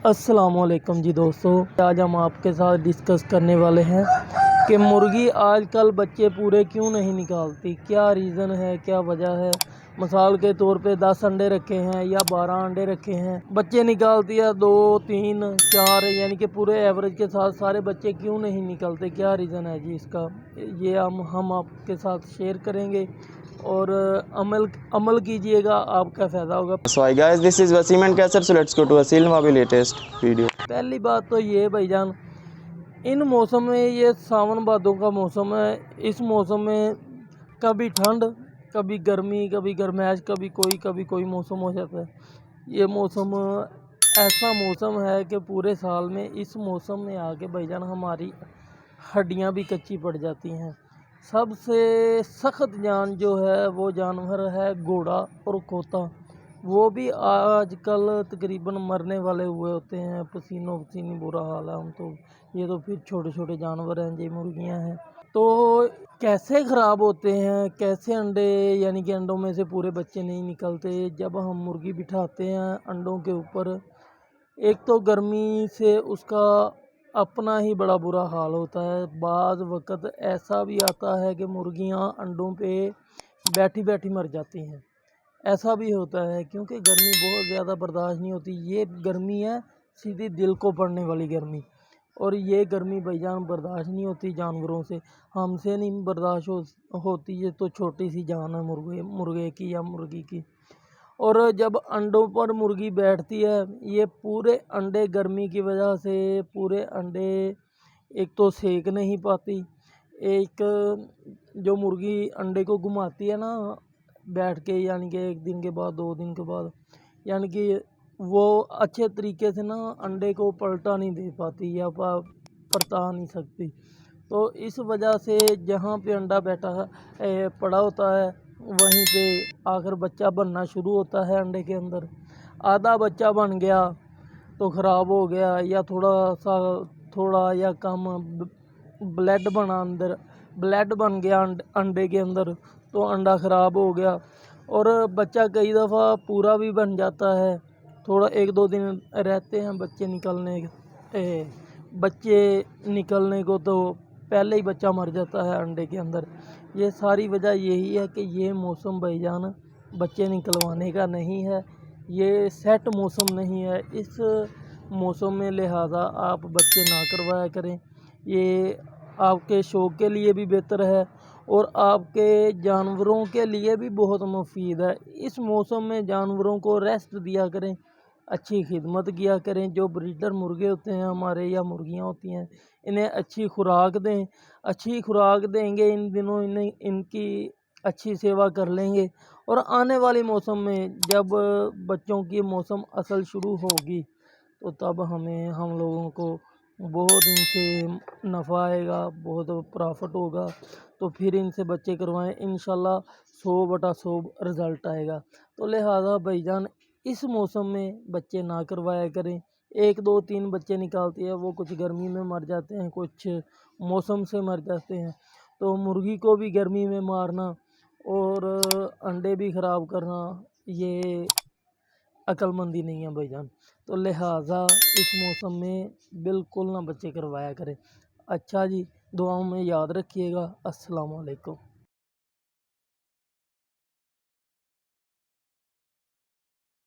अस्सलाम वालेकुम जी दोस्तों, आज हम आपके साथ डिस्कस करने वाले हैं कि मुर्गी आजकल बच्चे पूरे क्यों नहीं निकालती। क्या रीज़न है, क्या वजह है। मिसाल के तौर पे 10 अंडे रखे हैं या 12 अंडे रखे हैं, बच्चे निकालती है 2 3 4, यानी कि पूरे एवरेज के साथ सारे बच्चे क्यों नहीं निकलते। क्या रीज़न है जी इसका, ये हम आपके साथ शेयर करेंगे और अमल कीजिएगा, आपका फ़ायदा होगा। So hi guys, this is Wasim and Kaisar. So let's go to Wasil Mabi latest video. पहली बात तो ये भाईजान, इन मौसम में, ये सावन भादों का मौसम है, इस मौसम में कभी ठंड, कभी गर्मी, कभी गर्मैश, कभी कोई मौसम हो जाता है। ये मौसम ऐसा मौसम है कि पूरे साल में इस मौसम में आके भाईजान हमारी हड्डियां भी कच्ची पड़ जाती हैं। सबसे सख्त जान जो है वो जानवर है घोड़ा और खोता। वो भी आजकल तकरीबन मरने वाले हुए होते हैं, पसीनों पसीनी बुरा हाल है। हम तो ये तो फिर छोटे छोटे जानवर हैं, ये मुर्गियां हैं। तो कैसे ख़राब होते हैं, कैसे अंडे, यानी कि अंडों में से पूरे बच्चे नहीं निकलते। जब हम मुर्गी बिठाते हैं अंडों के ऊपर, एक तो गर्मी से उसका अपना ही बड़ा बुरा हाल होता है। बाज़ वक़्त ऐसा भी आता है कि मुर्गियां अंडों पे बैठी बैठी मर जाती हैं। ऐसा भी होता है क्योंकि गर्मी बहुत ज़्यादा बर्दाश्त नहीं होती। ये गर्मी है सीधी दिल को पड़ने वाली गर्मी, और ये गर्मी भाईजान बर्दाश्त नहीं होती जानवरों से, हमसे नहीं बर्दाश्त होती। ये तो छोटी सी जान है मुर्गे की या मुर्गी की। और जब अंडों पर मुर्गी बैठती है, ये पूरे अंडे गर्मी की वजह से पूरे अंडे एक तो सेक नहीं पाती। एक जो मुर्गी अंडे को घुमाती है ना बैठ के, यानी कि एक दिन के बाद 2 दिन के बाद, यानी कि वो अच्छे तरीके से ना अंडे को पलटा नहीं दे पाती या परता नहीं सकती। तो इस वजह से जहाँ पे अंडा पड़ा होता है वहीं पे आकर बच्चा बनना शुरू होता है। अंडे के अंदर आधा बच्चा बन गया तो ख़राब हो गया, या थोड़ा या कम ब्लड बना, अंदर ब्लड बन गया अंडे के अंदर, तो अंडा ख़राब हो गया। और बच्चा कई दफ़ा पूरा भी बन जाता है, थोड़ा 1-2 दिन रहते हैं बच्चे निकलने को, तो पहले ही बच्चा मर जाता है अंडे के अंदर। ये सारी वजह यही है कि ये मौसम भाईजान बच्चे निकलवाने का नहीं है, ये सेट मौसम नहीं है। इस मौसम में लिहाजा आप बच्चे ना करवाया करें। ये आपके शौक़ के लिए भी बेहतर है और आपके जानवरों के लिए भी बहुत मुफीद है। इस मौसम में जानवरों को रेस्ट दिया करें, अच्छी खिदमत किया करें। जो ब्रीडर मुर्गे होते हैं हमारे या मुर्गियां होती हैं, इन्हें अच्छी खुराक दें। अच्छी खुराक देंगे इन दिनों, इनकी अच्छी सेवा कर लेंगे, और आने वाले मौसम में जब बच्चों की मौसम असल शुरू होगी तो तब हम लोगों को बहुत इनसे नफ़ा आएगा, बहुत प्रॉफिट होगा। तो फिर इनसे बच्चे करवाएं, इंशाल्लाह 100/100 रिज़ल्ट आएगा। तो लिहाजा भाईजान इस मौसम में बच्चे ना करवाया करें। 1 2 3 बच्चे निकालती है, वो कुछ गर्मी में मर जाते हैं, कुछ मौसम से मर जाते हैं। तो मुर्गी को भी गर्मी में मारना और अंडे भी ख़राब करना, ये अक्लमंदी नहीं है भाईजान। तो लिहाजा इस मौसम में बिल्कुल ना बच्चे करवाया करें। अच्छा जी, दुआओं में याद रखिएगा। अस्सलाम वालेकुम।